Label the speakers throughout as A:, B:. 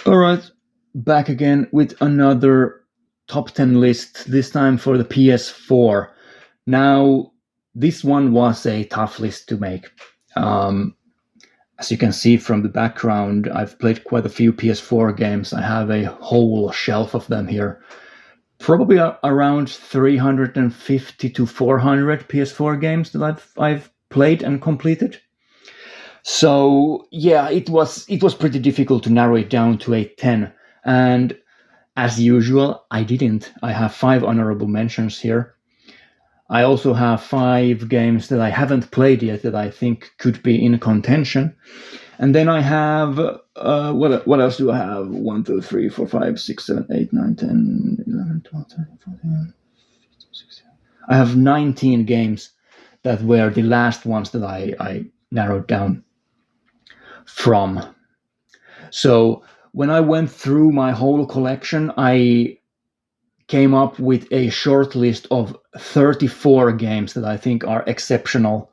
A: All right, back again with another top 10 list, this time for the PS4. Now, this one was a tough list to make. As you can see from the background, I've played quite a few PS4 games. I have a whole shelf of them here. Probably around 350 to 400 PS4 games that I've played and completed. So yeah, it was pretty difficult to narrow it down to a 10. And as usual, I didn't. I have 5 honorable mentions here. I also have 5 games that I haven't played yet that I think could be in contention. And then I have, what else do I have? 1, 2, 3, 4, 5, 6, 7, 8, 9, 10, 11, 12, 13, 14, 15, 16. I have 19 games that were the last ones that I narrowed down from. So when I went through my whole collection, I came up with a short list of 34 games that I think are exceptional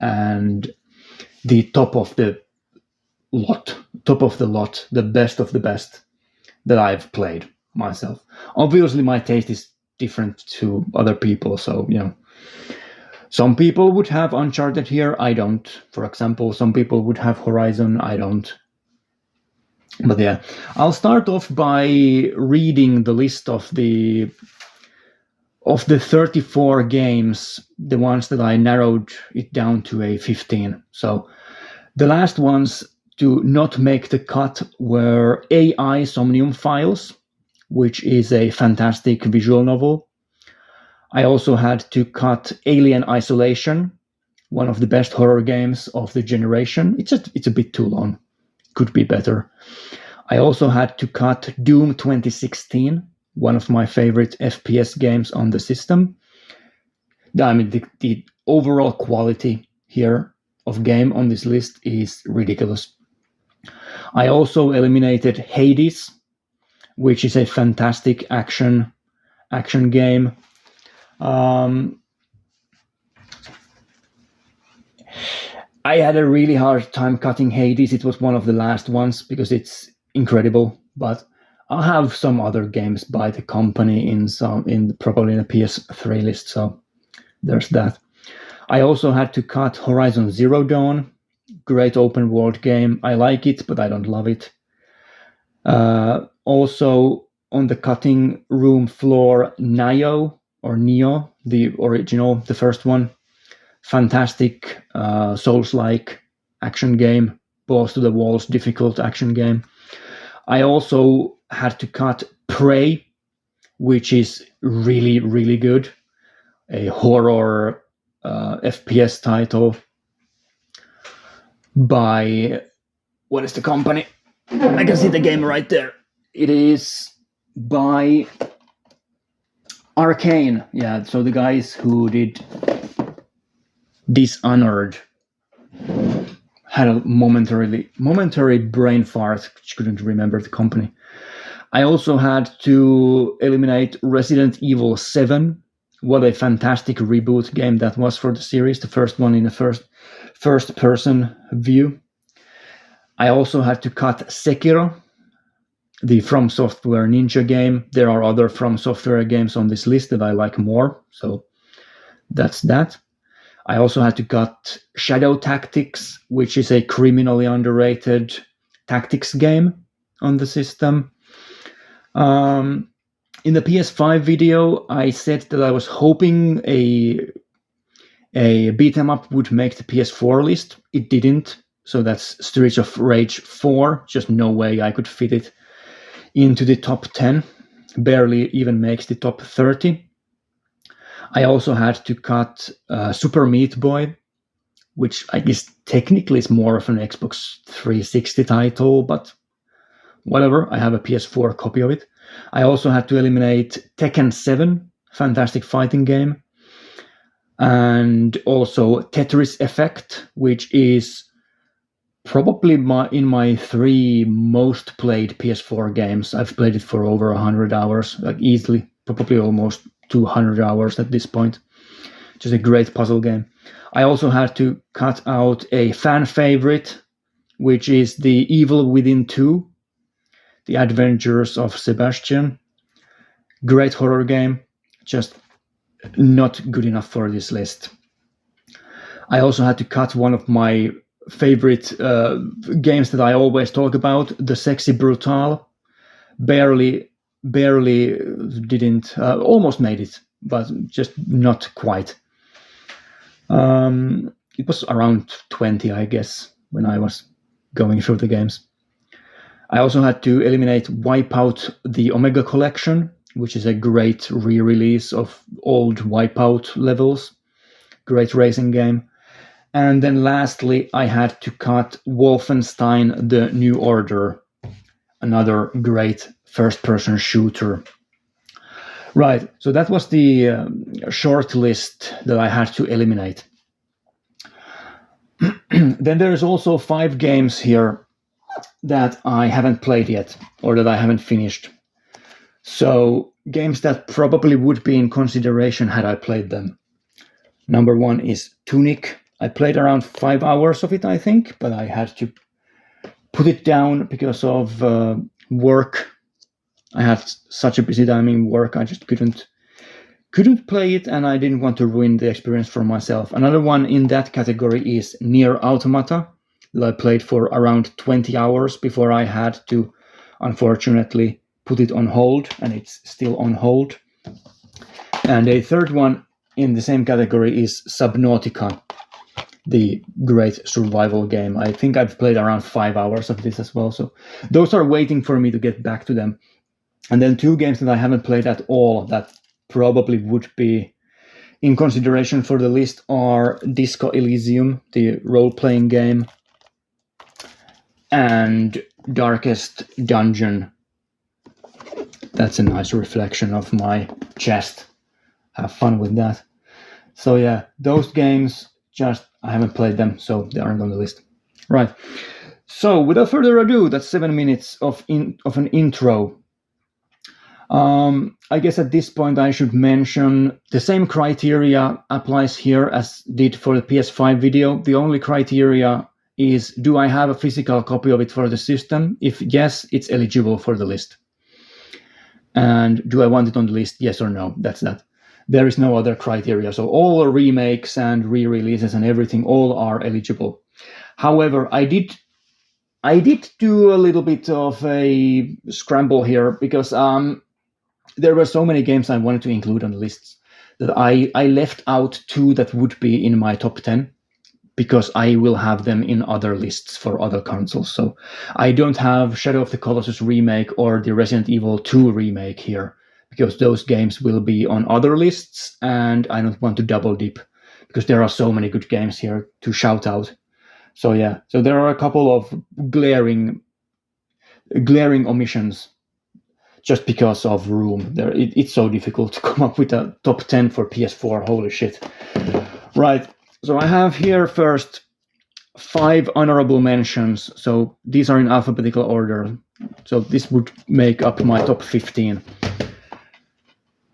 A: and the top of the lot, the best of the best that I've played myself. Obviously, my taste is different to other people, so some people would have Uncharted here, I don't. For example, some people would have Horizon, I don't. But yeah, I'll start off by reading the list of the 34 games, the ones that I narrowed it down to a 15. So the last ones to not make the cut were AI Somnium Files, which is a fantastic visual novel. I also had to cut Alien Isolation, one of the best horror games of the generation. It's a bit too long. Could be better. I also had to cut Doom 2016, one of my favorite FPS games on the system. I mean, the overall quality here of game on this list is ridiculous. I also eliminated Hades, which is a fantastic action game. I had a really hard time cutting Hades. It was one of the last ones because it's incredible, but I'll have some other games by the company probably in a PS3 list, so there's that. I also had to cut Horizon Zero Dawn, great open world game. I like it, but I don't love it. Also on the cutting room floor, Neo, the original, the first one. Fantastic Souls-like action game, balls to the walls, difficult action game. I also had to cut Prey, which is really, really good. A horror FPS title by, what is the company? I can see the game right there. It is by Arcane. Yeah, so the guys who did Dishonored. Had a momentary brain fart, which couldn't remember the company. I also had to eliminate Resident Evil 7. What a fantastic reboot game that was for the series, the first one in the first person view. I also had to cut Sekiro, the From Software ninja game. There are other From Software games on this list that I like more, so that's that. I also had to cut Shadow Tactics, which is a criminally underrated tactics game on the system. In the PS5 video, I said that I was hoping a beat 'em up would make the PS4 list. It didn't, so that's Streets of Rage 4. Just no way I could fit it into the top 10. Barely even makes the top 30. I also had to cut Super Meat Boy, which I guess technically is more of an Xbox 360 title, but whatever, I have a PS4 copy of it. I also had to eliminate Tekken 7, fantastic fighting game, and also Tetris Effect, which is probably in my 3 most played PS4 games. I've played it for over 100 hours, like easily, probably almost 200 hours at this point. Just a great puzzle game. I also had to cut out a fan favorite, which is the Evil Within 2. The Adventures of Sebastian. Great horror game, just not good enough for this list. I also had to cut one of my favorite games that I always talk about, The Sexy Brutale. Barely didn't, almost made it, but just not quite. It was around 20, I guess, when I was going through the games. I also had to eliminate Wipeout the Omega Collection, which is a great re-release of old Wipeout levels. Great racing game. And then lastly, I had to cut Wolfenstein The New Order, another great first-person shooter. Right, so that was the short list that I had to eliminate. Then there's also 5 games here that I haven't played yet, or that I haven't finished. So games that probably would be in consideration had I played them. Number 1 is Tunic. I played around 5 hours of it, I think, but I had to put it down because of work. I had such a busy time in work, I just couldn't play it, and I didn't want to ruin the experience for myself. Another one in that category is Nier Automata, that I played for around 20 hours before I had to, unfortunately, put it on hold, and it's still on hold. And a third one in the same category is Subnautica, the great survival game. I think I've played around 5 hours of this as well, so those are waiting for me to get back to them. And then 2 games that I haven't played at all that probably would be in consideration for the list are Disco Elysium, the role-playing game, and Darkest Dungeon. That's a nice reflection of my chest. Have fun with that. So yeah, those games, just I haven't played them, so they aren't on the list. Right. So without further ado, that's 7 minutes of an intro. I guess at this point I should mention the same criteria applies here as did for the PS5 video. The only criteria is, do I have a physical copy of it for the system? If yes, it's eligible for the list. And do I want it on the list? Yes or no? That's that. There is no other criteria. So all the remakes and re-releases and everything, all are eligible. However, I did do a little bit of a scramble here because there were so many games I wanted to include on the lists that I left out 2 that would be in my top 10 because I will have them in other lists for other consoles. So I don't have Shadow of the Colossus remake or the Resident Evil 2 remake here because those games will be on other lists and I don't want to double dip because there are so many good games here to shout out. So yeah, so there are a couple of glaring omissions just because of room. It's so difficult to come up with a top 10 for PS4. Holy shit. Right. So I have here first 5 honorable mentions. So these are in alphabetical order. So this would make up my top 15.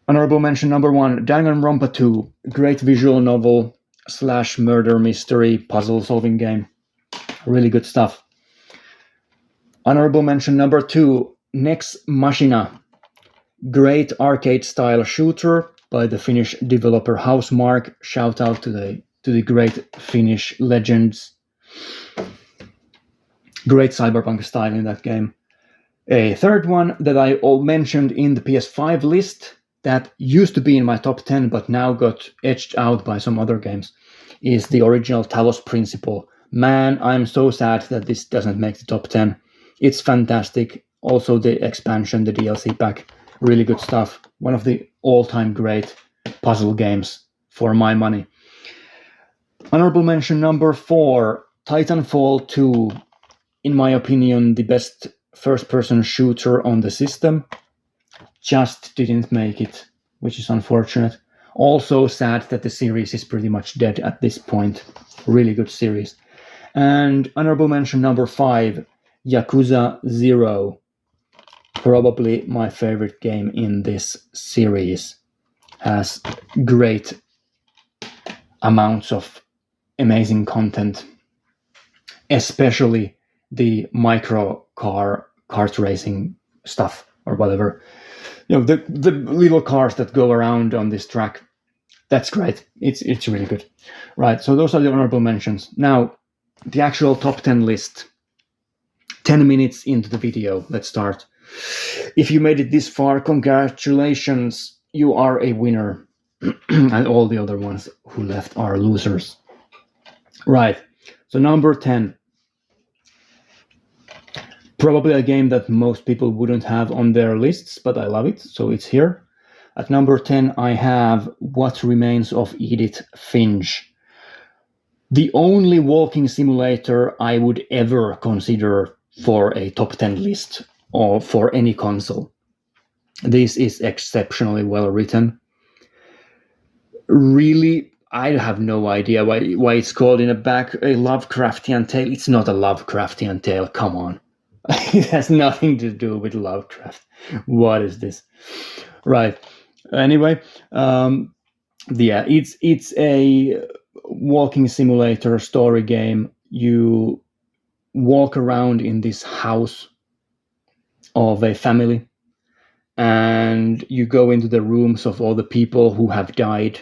A: Honorable mention number 1, Danganronpa 2. Great visual novel / murder mystery puzzle solving game. Really good stuff. Honorable mention number 2, Nex Machina. Great arcade-style shooter by the Finnish developer Housemarque. Shout out to the great Finnish legends. Great cyberpunk style in that game. A third one that I all mentioned in the PS5 list that used to be in my top 10 but now got edged out by some other games is the original Talos Principle. Man, I'm so sad that this doesn't make the top 10. It's fantastic. Also the expansion, the DLC pack, really good stuff. One of the all-time great puzzle games for my money. Honorable mention number 4, Titanfall 2. In my opinion, the best first-person shooter on the system. Just didn't make it, which is unfortunate. Also sad that the series is pretty much dead at this point. Really good series. And honorable mention number 5, Yakuza 0. Probably my favorite game in this series. Has great amounts of amazing content. Especially the micro kart racing stuff or whatever. The little cars that go around on this track. That's great. It's really good. Right, so those are the honorable mentions. Now, the actual top 10 list. 10 minutes into the video. Let's start. If you made it this far, congratulations. You are a winner. And all the other ones who left are losers. Right, so number 10. Probably a game that most people wouldn't have on their lists, but I love it, so it's here. At number 10, I have What Remains of Edith Finch. The only walking simulator I would ever consider for a top 10 list or for any console. This is exceptionally well written. Really, I have no idea why it's called in a Lovecraftian tale. It's not a Lovecraftian tale, come on. It has nothing to do with Lovecraft. What is this? Right. Anyway, it's a walking simulator story game. You walk around in this house of a family, and you go into the rooms of all the people who have died.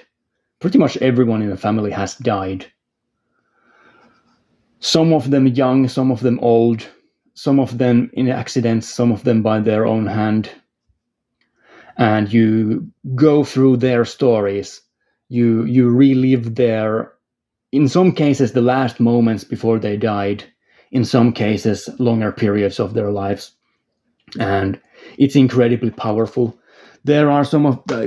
A: Pretty much everyone in the family has died. Some of them young, some of them old, some of them in accidents, some of them by their own hand. And you go through their stories. You relive their, in some cases, the last moments before they died. In some cases, longer periods of their lives. And it's incredibly powerful. There are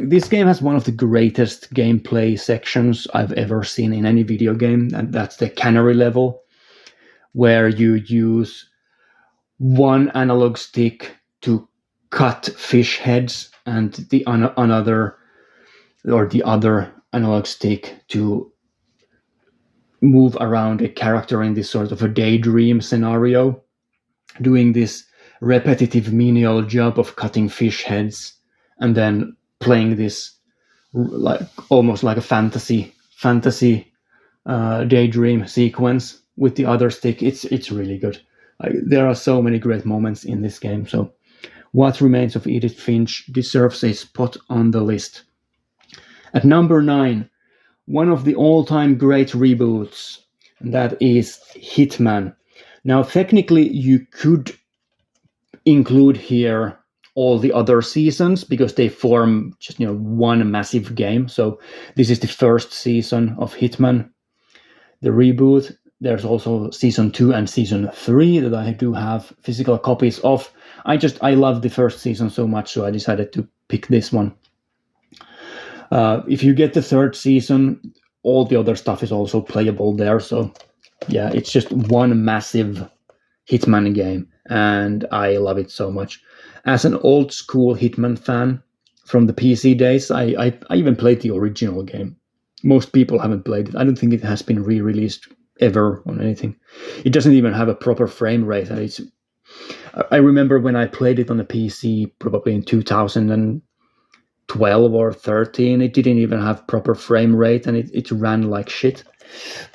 A: this game has one of the greatest gameplay sections I've ever seen in any video game, and that's the cannery level, where you use one analog stick to cut fish heads and the other analog stick to move around a character in this sort of a daydream scenario, doing this repetitive menial job of cutting fish heads and then playing this almost like a fantasy daydream sequence with the other stick. It's really good. There are so many great moments in this game. So What Remains of Edith Finch deserves a spot on the list. At number 9, one of the all-time great reboots, and that is Hitman. Now, technically, you could include here all the other seasons because they form just one massive game. So this is the first season of Hitman, the reboot. There's also season 2 and season 3 that I do have physical copies of. I love the first season so much, so I decided to pick this one. If you get the third season, all the other stuff is also playable there. So yeah, it's just one massive Hitman game, and I love it so much. As an old school Hitman fan from the PC days, I even played the original game. Most people haven't played it. I don't think it has been re-released ever on anything. It doesn't even have a proper frame rate. I remember when I played it on the PC, probably in 2012 or 13, it didn't even have proper frame rate, and it ran like shit.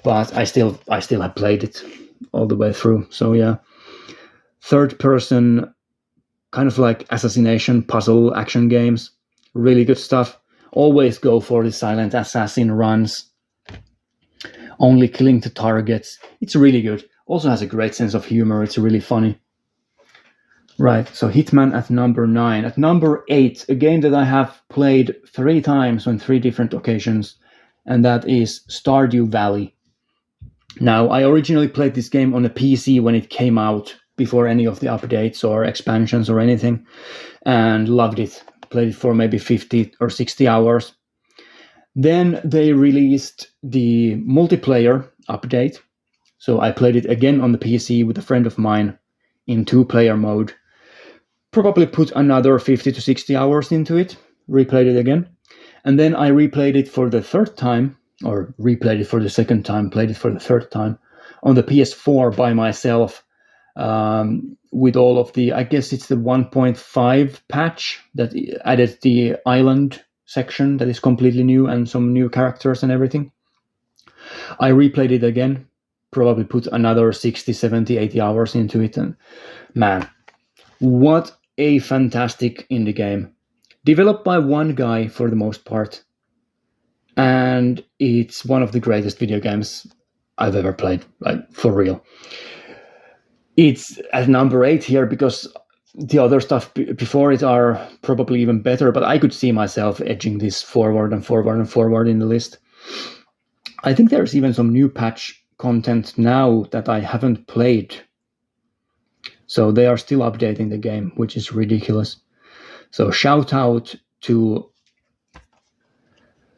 A: But I still have played it all the way through. So yeah, third person, kind of like assassination puzzle action games, really good stuff. Always go for the silent assassin runs, only killing the targets. It's really good. Also has a great sense of humor. It's really funny. Right, so Hitman at number 9. At number 8, a game that I have played 3 times on 3 different occasions, and that is Stardew Valley. Now, I originally played this game on a PC when it came out, before any of the updates or expansions or anything, and loved it. Played it for maybe 50 or 60 hours. Then they released the multiplayer update, so I played it again on the PC with a friend of mine in 2-player mode. Probably put another 50 to 60 hours into it, replayed it again. And then I replayed it for the third time, or replayed it for the second time, played it for the third time, on the PS4 by myself, with all of the, I guess it's the 1.5 patch that added the island section that is completely new and some new characters and everything. I replayed it again, probably put another 60, 70, 80 hours into it, and man, what a fantastic indie game, developed by one guy for the most part, and it's one of the greatest video games I've ever played, like for real. It's at number 8 here because the other stuff before it are probably even better, but I could see myself edging this forward and forward and forward in the list. I think there's even some new patch content now that I haven't played. So they are still updating the game, which is ridiculous. So shout out to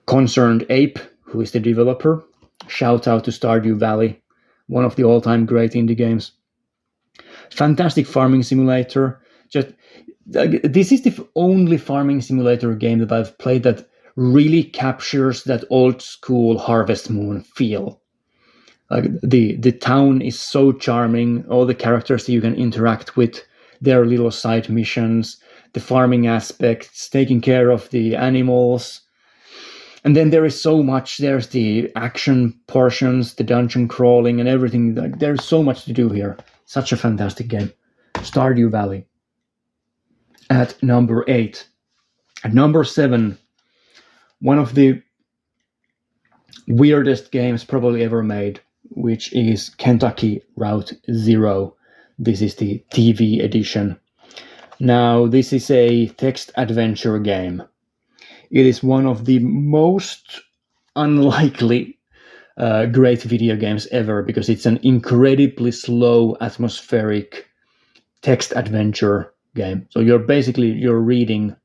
A: Concerned Ape, who is the developer. Shout out to Stardew Valley, one of the all-time great indie games. Fantastic farming simulator. This is the only farming simulator game that I've played that really captures that old school Harvest Moon feel. Like the town is so charming. All the characters you can interact with, their little side missions, the farming aspects, taking care of the animals. And then there is so much. There's the action portions, the dungeon crawling, and everything. Like, there's so much to do here. Such a fantastic game. Stardew Valley. At number 8. At number 7, one of the weirdest games probably ever made, which is Kentucky Route Zero. This is the TV edition. Now, this is a text adventure game. It is one of the most unlikely great video games ever because it's an incredibly slow, atmospheric text adventure game. So you're reading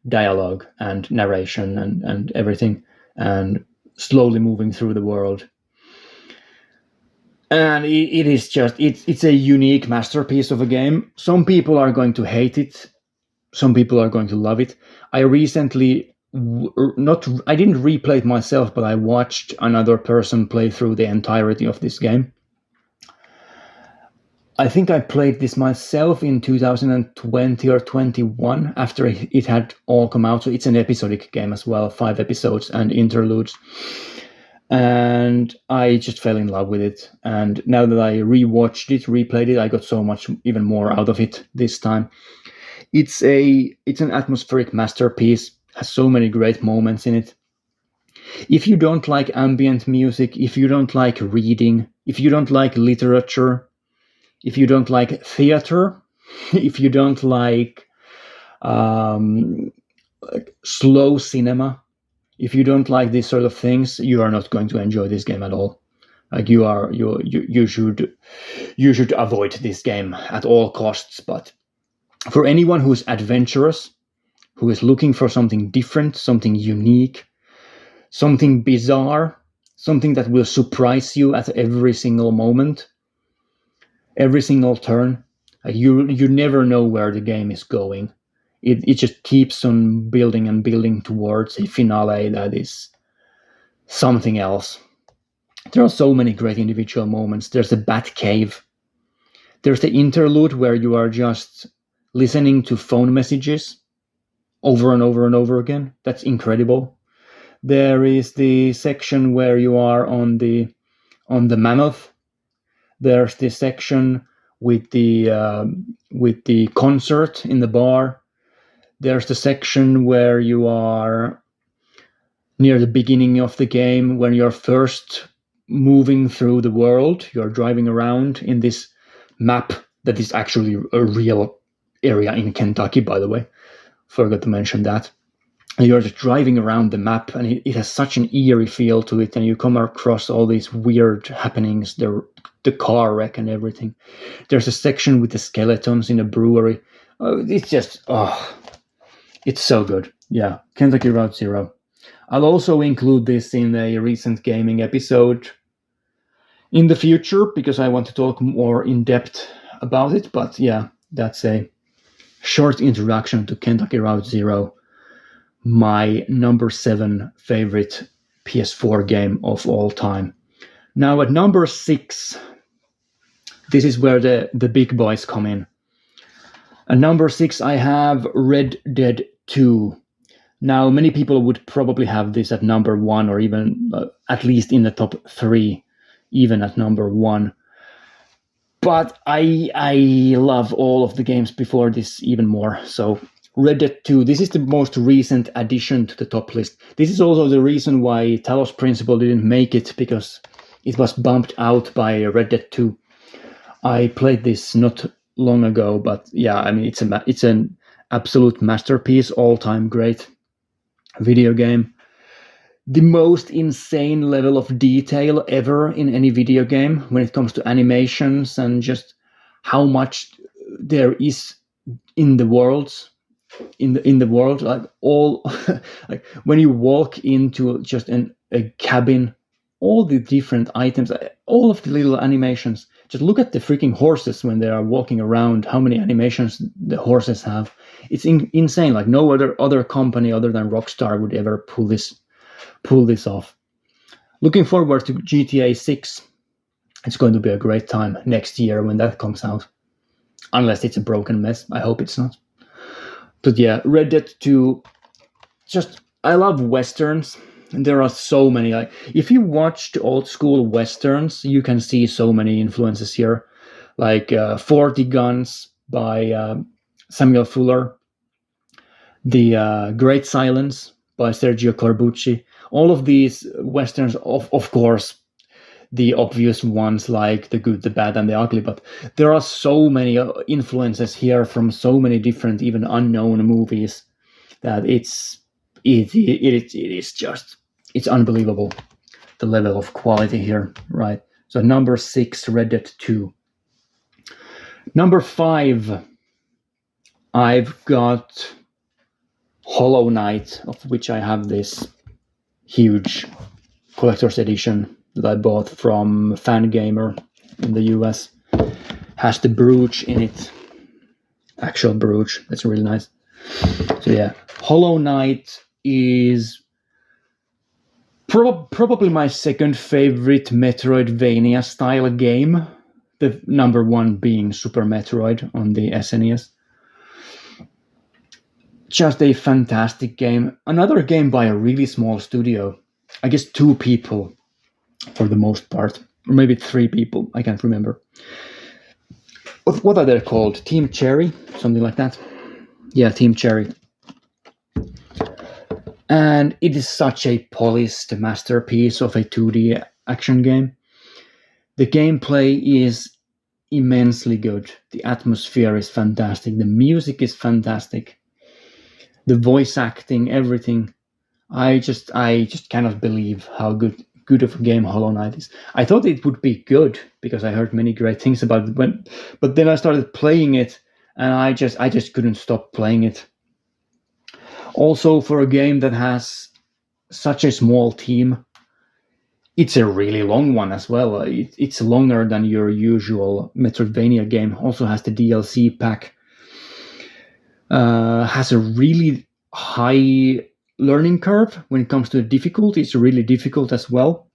A: dialogue and narration and everything and slowly moving through the world. And it is just, it's a unique masterpiece of a game. Some people are going to hate it. Some people are going to love it. I recently, I didn't replay it myself, but I watched another person play through the entirety of this game. I think I played this myself in 2020 or 21 after it had all come out. So it's an episodic game as well, 5 episodes and interludes. And I just fell in love with it. And now that I rewatched it, replayed it, I got so much even more out of it this time. It's an atmospheric masterpiece. Has so many great moments in it. If you don't like ambient music, if you don't like reading, if you don't like literature, if you don't like theater, if you don't like slow cinema, if you don't like these sort of things, you are not going to enjoy this game at all. Like you should avoid this game at all costs. But for anyone who's adventurous, who is looking for something different, something unique, something bizarre, something that will surprise you at every single moment, every single turn, you never know where the game is going. It just keeps on building and building towards a finale that is something else. There are so many great individual moments. There's the Bat Cave. There's the interlude where you are just listening to phone messages over and over and over again. That's incredible. There is the section where you are on the mammoth. There's the section with the concert in the bar. There's the section where you are near the beginning of the game when you're first moving through the world. You're driving around in this map that is actually a real area in Kentucky, by the way. Forgot to mention that. And you're just driving around the map, and it has such an eerie feel to it, and you come across all these weird happenings, the car wreck and everything. There's a section with the skeletons in a brewery. It's so good. Yeah, Kentucky Route Zero. I'll also include this in a recent gaming episode in the future because I want to talk more in depth about it. But yeah, that's a short introduction to Kentucky Route Zero, my number 7 favorite PS4 game of all time. Now at number 6, this is where the big boys come in. At number 6, I have Red Dead 2. Now, many people would probably have this at number 1 or even at least in the top 3, even at number 1. But I love all of the games before this even more. So Red Dead 2, this is the most recent addition to the top list. This is also the reason why Talos Principle didn't make it, because it was bumped out by Red Dead 2. I played this not long ago, but yeah, I mean, it's an absolute masterpiece, all-time great video game. The most insane level of detail ever in any video game when it comes to animations and just how much there is in the worlds. In the world, like all like when you walk into just a cabin, all the different items, all of the little animations. Just look at the freaking horses when they are walking around, how many animations the horses have. It's insane. Like no other company other than Rockstar would ever pull this off. Looking forward to GTA 6. It's going to be a great time next year when that comes out. Unless it's a broken mess. I hope it's not. But yeah, Red Dead 2, I love westerns. And there are so many. Like, if you watched old school westerns, you can see so many influences here. Like 40 Guns by Samuel Fuller. The Great Silence by Sergio Corbucci. All of these westerns, of course, the obvious ones like The Good, the Bad, and the Ugly, but there are so many influences here from so many different, even unknown movies that it is just, it's unbelievable, the level of quality here, right? So number 6, Red Dead 2. Number 5, I've got Hollow Knight, of which I have this huge collector's edition that I bought from Fangamer in the US. Has the brooch in it. Actual brooch. That's really nice. So yeah, Hollow Knight is probably my second favorite Metroidvania style game. The number one being Super Metroid on the SNES. Just a fantastic game. Another game by a really small studio. I guess 2 people for the most part, or maybe 3 people, I can't remember. What are they called? Team Cherry? Something like that? Yeah, Team Cherry. And it is such a polished masterpiece of a 2D action game. The gameplay is immensely good. The atmosphere is fantastic. The music is fantastic. The voice acting, everything. I just cannot believe how good of a game Hollow Knight is. I thought it would be good because I heard many great things about it, but then I started playing it and I just couldn't stop playing it. Also, for a game that has such a small team, it's a really long one as well. It's longer than your usual Metroidvania game. Also has the DLC pack. Has a really high learning curve when it comes to the difficulty. It's really difficult as well.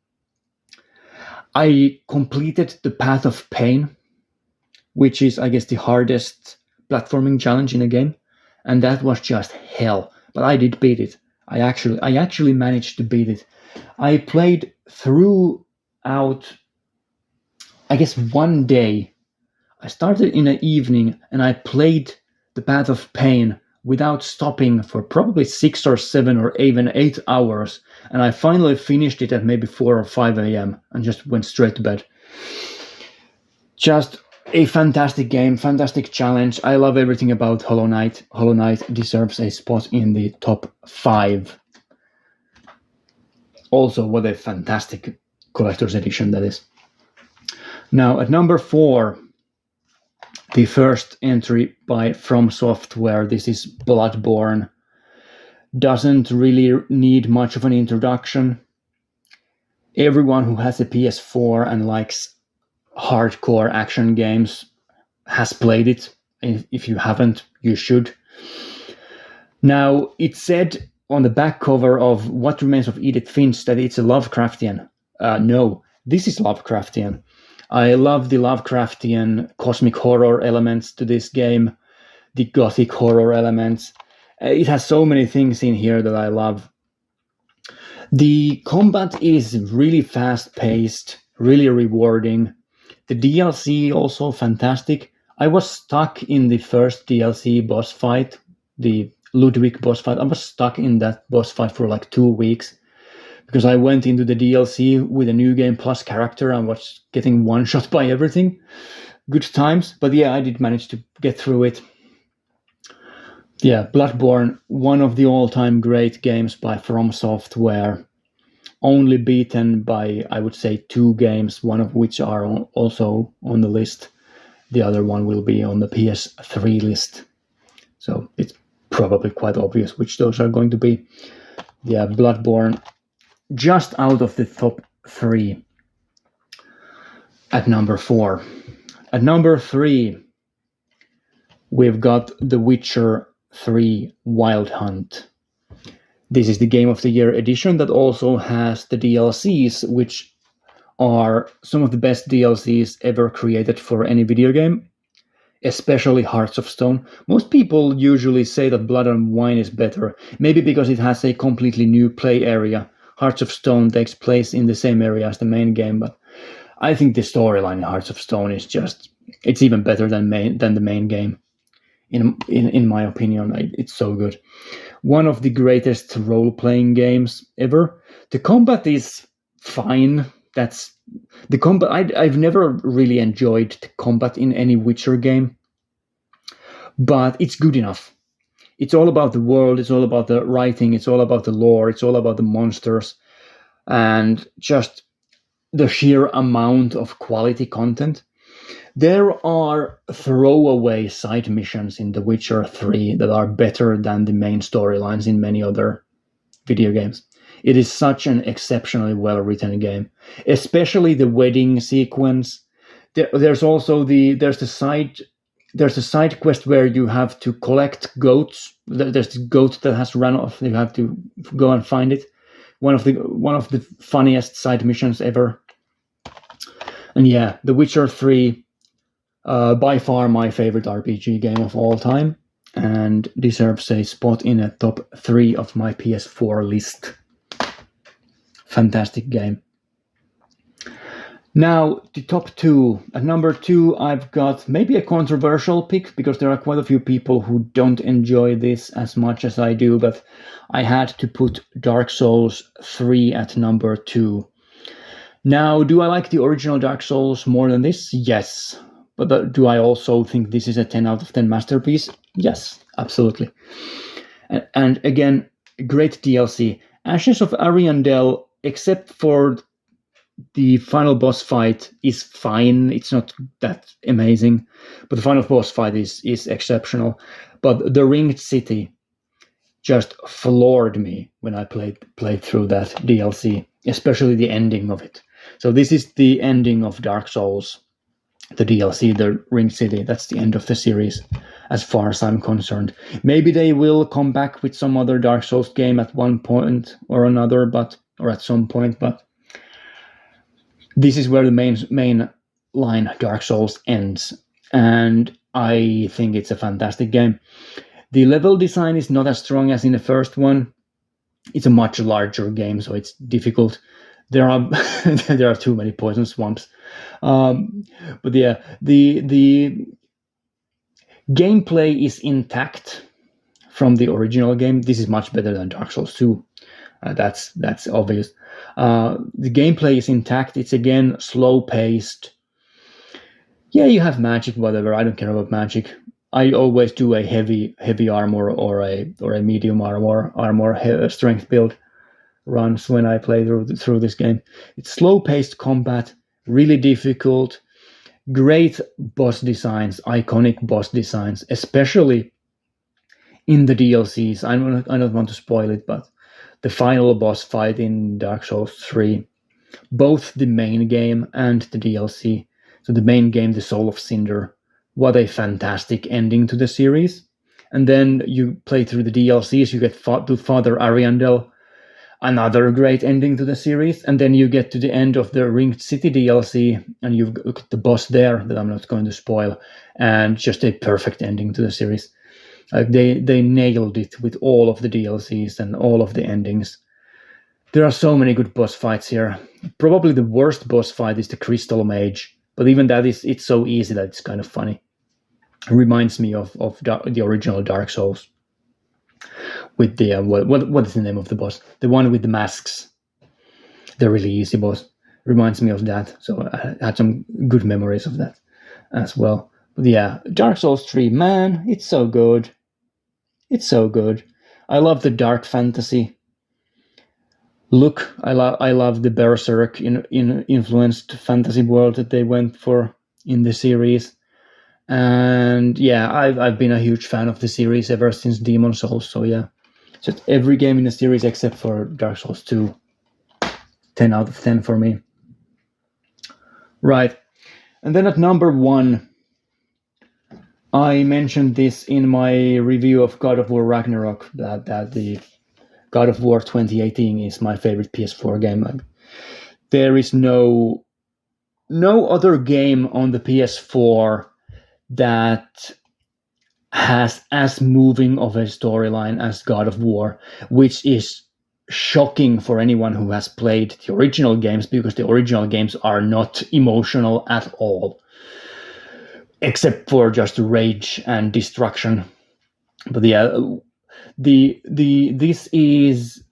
A: I completed the Path of Pain, which is, I guess, the hardest platforming challenge in a game, and that was just hell. But I did beat it. I actually managed to beat it. I played throughout, I guess, one day. I started in the evening and I played the Path of Pain without stopping for probably 6 or 7 or even 8 hours. And I finally finished it at maybe 4 or 5 a.m. and just went straight to bed. Just a fantastic game, fantastic challenge. I love everything about Hollow Knight. Hollow Knight deserves a spot in the top 5. Also, what a fantastic collector's edition that is. Now, at number 4, the first entry by From Software. This is Bloodborne. Doesn't really need much of an introduction. Everyone who has a PS4 and likes hardcore action games has played it. If you haven't, you should. Now, it said on the back cover of What Remains of Edith Finch that it's a Lovecraftian. No, this is Lovecraftian. I love the Lovecraftian cosmic horror elements to this game, the gothic horror elements. It has so many things in here that I love. The combat is really fast-paced, really rewarding. The DLC also fantastic. I was stuck in the first DLC boss fight, the Ludwig boss fight. I was stuck in that boss fight for like 2 weeks because I went into the DLC with a new game plus character and was getting one shot by everything. Good times, but yeah, I did manage to get through it. Yeah, Bloodborne, one of the all-time great games by From Software, only beaten by, I would say, 2 games, one of which are also on the list. The other one will be on the PS3 list. So it's probably quite obvious which those are going to be. Yeah, Bloodborne, just out of the top 3 at number 4. At number 3, we've got The Witcher 3 Wild Hunt. This is the Game of the Year edition that also has the DLCs, which are some of the best DLCs ever created for any video game, especially Hearts of Stone. Most people usually say that Blood and Wine is better, maybe because it has a completely new play area. Hearts of Stone takes place in the same area as the main game, but I think the storyline in Hearts of Stone is it's even better than the main game. In my opinion, it's so good. One of the greatest role-playing games ever. The combat is fine. That's the combat. I've never really enjoyed the combat in any Witcher game, but it's good enough. It's all about the world. It's all about the writing. It's all about the lore. It's all about the monsters, and just the sheer amount of quality content. There are throwaway side missions in The Witcher 3 that are better than the main storylines in many other video games. It is such an exceptionally well-written game, especially the wedding sequence. There's also the side quest where you have to collect goats. There's the goat that has run off. You have to go and find it. One of the funniest side missions ever. And yeah, The Witcher 3. By far my favorite RPG game of all time, and deserves a spot in a top 3 of my PS4 list. Fantastic game. Now, the top 2. At number 2, I've got maybe a controversial pick, because there are quite a few people who don't enjoy this as much as I do, but I had to put Dark Souls 3 at number 2. Now, do I like the original Dark Souls more than this? Yes. But do I also think this is a 10 out of 10 masterpiece? Yes, absolutely. And again, great DLC. Ashes of Ariandel, except for the final boss fight, is fine. It's not that amazing. But the final boss fight is exceptional. But the Ringed City just floored me when I played through that DLC, especially the ending of it. So this is the ending of Dark Souls. The DLC, the Ringed City, that's the end of the series, as far as I'm concerned. Maybe they will come back with some other Dark Souls game at one point or another, or at some point, but this is where the main line Dark Souls ends, and I think it's a fantastic game. The level design is not as strong as in the first one. It's a much larger game, so it's difficult. There are too many poison swamps. But yeah, the gameplay is intact from the original game. This is much better than Dark Souls 2. That's obvious. The gameplay is intact. It's again slow-paced. Yeah, you have magic, whatever. I don't care about magic. I always do a heavy armor or a medium armor strength build runs when I play through this game. It's slow-paced combat, really difficult, great boss designs, iconic boss designs, especially in the DLCs. I don't want to spoil it, but the final boss fight in Dark Souls 3, both the main game and the DLC. So the main game, The Soul of Cinder, what a fantastic ending to the series. And then you play through the DLCs, you get to Father Ariandel, another great ending to the series, and then you get to the end of the Ringed City DLC, and you've got the boss there that I'm not going to spoil, and just a perfect ending to the series. They nailed it with all of the DLCs and all of the endings. There are so many good boss fights here. Probably the worst boss fight is the Crystal Mage. But even that it's so easy that it's kind of funny. It reminds me of the original Dark Souls with the what is the name of the boss? The one with the masks. The really easy boss reminds me of that. So I had some good memories of that as well. But yeah, Dark Souls 3, man, it's so good. It's so good. I love the dark fantasy look. I love the Berserk in influenced fantasy world that they went for in the series. And yeah, I've been a huge fan of the series ever since Demon Souls. So yeah, just every game in the series except for Dark Souls 2. 10 out of 10 for me. Right. And then at number 1, I mentioned this in my review of God of War Ragnarok, that the God of War 2018 is my favorite PS4 game. Like, there is no other game on the PS4 that has as moving of a storyline as God of War, which is shocking for anyone who has played the original games, because the original games are not emotional at all, except for just rage and destruction. But yeah, this is,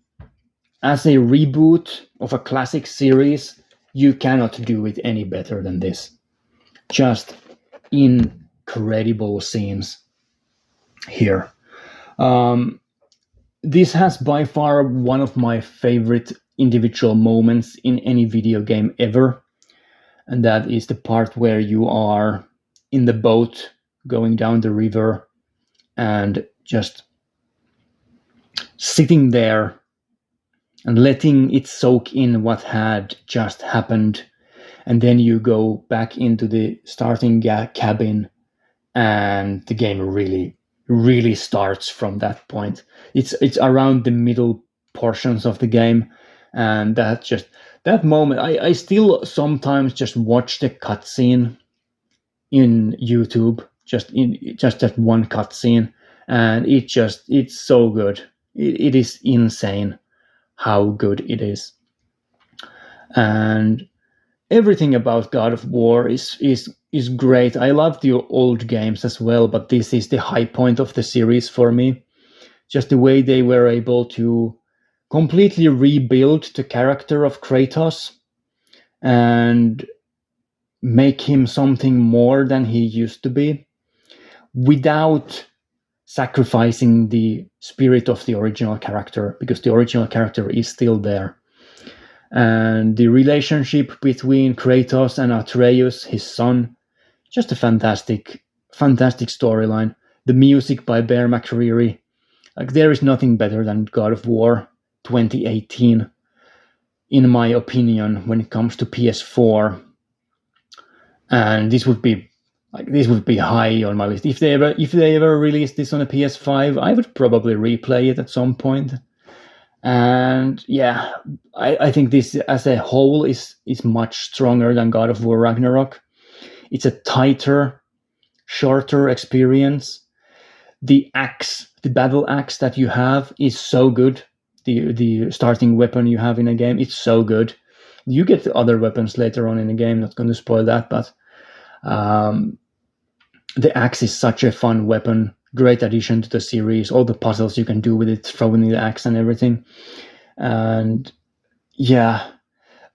A: as a reboot of a classic series, you cannot do it any better than this. Just incredible scenes here. This has by far one of my favorite individual moments in any video game ever. And that is the part where you are in the boat going down the river and just sitting there and letting it soak in what had just happened. And then you go back into the starting cabin, and the game really starts from that point. It's around the middle portions of the game, and that moment, I still sometimes just watch the cutscene in YouTube, just that one cutscene, and it's so good. It is insane how good it is. And everything about God of War is great. I love the old games as well, but this is the high point of the series for me. Just the way they were able to completely rebuild the character of Kratos and make him something more than he used to be, without sacrificing the spirit of the original character, because the original character is still there. And the relationship between Kratos and Atreus, his son, just a fantastic storyline. The music by Bear McCreary, like, there is nothing better than God of War 2018, in my opinion, when it comes to PS4. And this would be high on my list. If they ever released this on a PS5, I would probably replay it at some point. And yeah, I think this as a whole is much stronger than God of War Ragnarok. It's a tighter, shorter experience. The battle axe that you have is so good. The starting weapon you have in a game, it's so good. You get the other weapons later on in the game, not going to spoil that, but the axe is such a fun weapon. Great addition to the series. All the puzzles you can do with it, throwing the axe and everything. And yeah,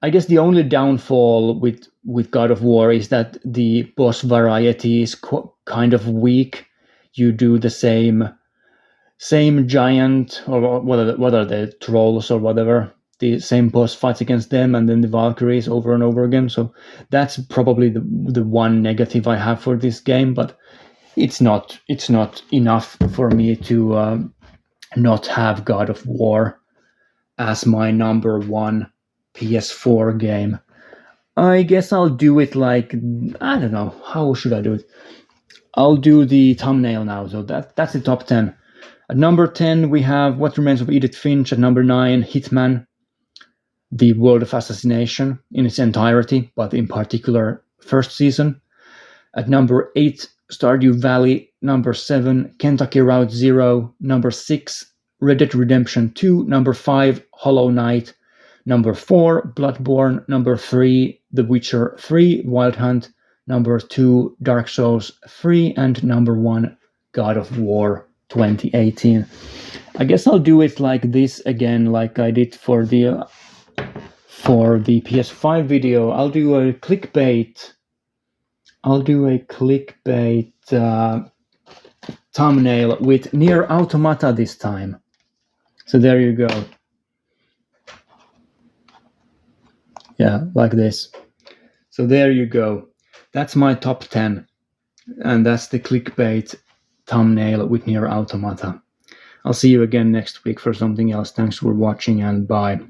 A: I guess the only downfall with God of War is that the boss variety is kind of weak. You do the same giant, or what are the trolls or whatever, the same boss fights against them, and then the Valkyries over and over again. So that's probably the one negative I have for this game, but it's not enough for me to not have God of War as my number 1 PS4 game. I guess I'll do it like, I don't know, how should I do it? I'll do the thumbnail now. So that's the top 10. At number 10, we have What Remains of Edith Finch. At number 9, Hitman, The World of Assassination in its entirety, but in particular, first season. At number 8, Stardew Valley. Number 7, Kentucky Route Zero. Number 6, Red Dead Redemption 2. Number 5, Hollow Knight. Number 4, Bloodborne. Number 3, The Witcher 3, Wild Hunt. number 2 Dark Souls 3, and number 1 God of War 2018. I guess I'll do it like this again, like I did for the PS5 video. I'll do a clickbait thumbnail with Nier Automata this time. So there you go. Yeah, like this. So there you go. That's my top 10. And that's the clickbait thumbnail with Nier Automata. I'll see you again next week for something else. Thanks for watching and bye.